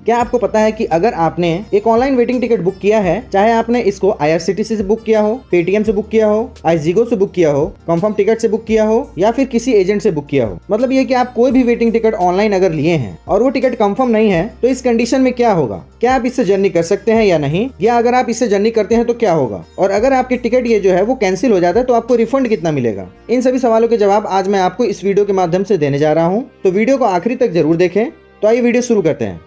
क्या आपको पता है कि अगर आपने एक ऑनलाइन वेटिंग टिकट बुक किया है, चाहे आपने इसको IRCTC से बुक किया हो, पेटीएम से बुक किया हो, आईजीगो से बुक किया हो, कंफर्म टिकट से बुक किया हो या फिर किसी एजेंट से बुक किया हो, मतलब ये कि आप कोई भी वेटिंग टिकट ऑनलाइन अगर लिए हैं और वो टिकट कंफर्म नहीं है, तो इस कंडीशन में क्या होगा? क्या आप इससे जर्नी कर सकते हैं या नहीं, या अगर आप इससे जर्नी करते हैं तो क्या होगा, और अगर आपकी टिकट ये जो है वो कैंसिल हो जाता है तो आपको रिफंड कितना मिलेगा? इन सभी सवालों के जवाब आज मैं आपको इस वीडियो के माध्यम से देने जा रहा हूं, तो वीडियो को आखिरी तक जरूर देखें। तो आइए वीडियो शुरू करते हैं।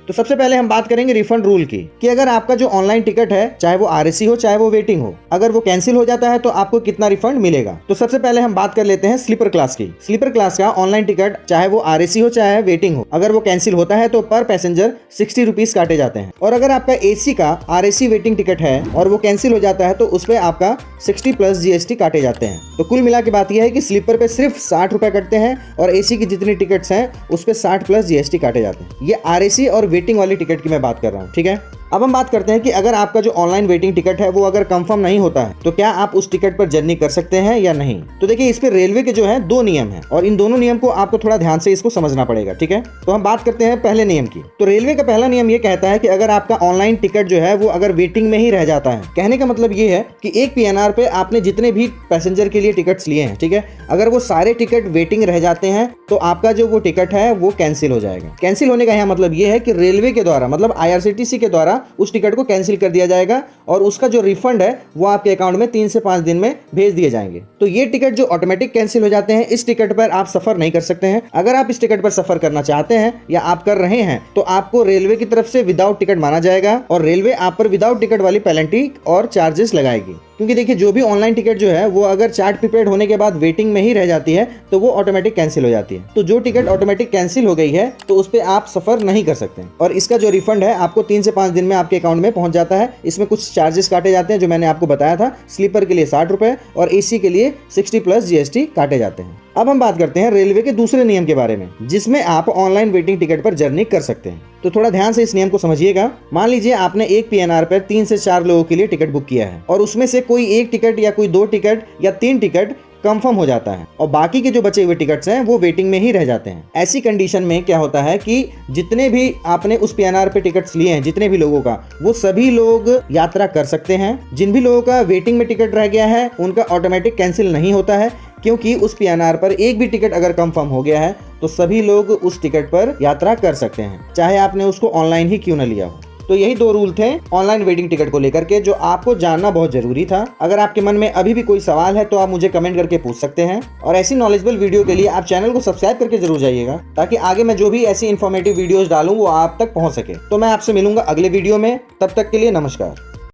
तो सबसे पहले हम बात करेंगे रिफंड रूल की, कि अगर आपका जो ऑनलाइन टिकट है, चाहे वो RAC हो चाहे वो वेटिंग हो, अगर वो कैंसिल हो जाता है तो आपको कितना रिफंड मिलेगा। तो सबसे पहले हम बात कर लेते हैं स्लीपर क्लास की। स्लीपर क्लास का ऑनलाइन टिकट, चाहे वो RAC हो चाहे वेटिंग हो, अगर वो कैंसिल होता है तो पर पैसेंजर 60 रुपीज काटे जाते हैं। और अगर आपका AC का RAC वेटिंग टिकट है और वो कैंसिल हो जाता है तो उस पर आपका 60 प्लस GST काटे जाते हैं। तो कुल मिला के बात यह है कि स्लीपर पे सिर्फ 60 रुपए कटते हैं और AC की जितनी टिकट्स हैं उस पे 60 प्लस GST काटे जाते हैं। ये RAC और वेटिंग वाली टिकट की मैं बात कर रहा हूँ, ठीक है। अब हम बात करते हैं कि अगर आपका जो ऑनलाइन वेटिंग टिकट है वो अगर कंफर्म नहीं होता है तो क्या आप उस टिकट पर जर्नी कर सकते हैं या नहीं। तो देखिए, इस पे रेलवे के जो है 2 नियम हैं और इन दोनों नियम को आपको थोड़ा ध्यान से इसको समझना पड़ेगा, ठीक है। तो हम बात करते हैं पहले नियम की। तो रेलवे का पहला नियम ये कहता है कि अगर आपका ऑनलाइन टिकट जो है वो अगर वेटिंग में ही रह जाता है, कहने का मतलब ये है कि एक PNR पे आपने जितने भी पैसेंजर के लिए टिकट्स लिए हैं, ठीक है, अगर वो सारे टिकट वेटिंग रह जाते हैं तो आपका जो वो टिकट है वो कैंसिल हो जाएगा। कैंसिल होने का यहाँ मतलब ये है कि रेलवे के द्वारा, मतलब IRCTC के द्वारा उस टिकट को कैंसिल कर दिया जाएगा और उसका जो रिफंड है वो आपके अकाउंट में 3 से 5 दिन में भेज दिए जाएंगे। तो ये टिकट जो ऑटोमेटिक कैंसिल हो जाते हैं, इस टिकट पर आप सफर नहीं कर सकते हैं। अगर आप इस टिकट पर सफर करना चाहते हैं या आप कर रहे हैं तो आपको रेलवे की तरफ से विदाउट टिकट माना जाएगा और रेलवे आप पर विदाउट टिकट वाली पेनल्टी और चार्जेस लगाएगी। क्योंकि देखिए, जो भी ऑनलाइन टिकट जो है वो अगर चार्ट प्रीपेड होने के बाद वेटिंग में ही रह जाती है तो वो ऑटोमेटिक कैंसिल हो जाती है। तो जो टिकट ऑटोमेटिक कैंसिल हो गई है तो उस पर आप सफर नहीं कर सकते और इसका जो रिफंड है आपको 3 से 5 दिन में आपके अकाउंट में पहुंच जाता है। इसमें कुछ चार्जेस काटे जाते हैं जो मैंने आपको बताया था। स्लीपर के लिए 60 रुपए और AC के लिए 60 प्लस GST काटे जाते हैं। अब हम बात करते हैं रेलवे के दूसरे नियम के बारे में, जिसमें आप ऑनलाइन वेटिंग टिकट पर जर्नी कर सकते हैं। तो थोड़ा ध्यान से इस नियम को समझिएगा। मान लीजिए आपने एक PNR पर 3 से 4 लोगों के लिए टिकट बुक किया है और उसमें से कोई एक टिकट या कोई 2 टिकट या 3 टिकट कंफर्म हो जाता है और बाकी के जो बचे हुए टिकट्स हैं वो वेटिंग में ही रह जाते हैं। ऐसी कंडीशन में क्या होता है कि जितने भी आपने उस PNR पे टिकट्स लिए हैं, जितने भी लोगों का, वो सभी लोग यात्रा कर सकते हैं। जिन भी लोगों का वेटिंग में टिकट रह गया है उनका ऑटोमेटिक कैंसिल नहीं होता है, क्योंकि उस PNR पर एक भी टिकट अगर कंफर्म हो गया है तो सभी लोग उस टिकट पर यात्रा कर सकते हैं, चाहे आपने उसको ऑनलाइन ही क्यों न लिया हो। तो यही 2 रूल थे ऑनलाइन वेटिंग टिकट को लेकर के, जो आपको जानना बहुत जरूरी था। अगर आपके मन में अभी भी कोई सवाल है तो आप मुझे कमेंट करके पूछ सकते हैं और ऐसी नॉलेजेबल वीडियो के लिए आप चैनल को सब्सक्राइब करके जरूर जाइएगा, ताकि आगे मैं जो भी ऐसी इन्फॉर्मेटिव वीडियोस डालूं वो आप तक पहुंच सके। तो मैं आपसे मिलूंगा अगले वीडियो में, तब तक के लिए नमस्कार।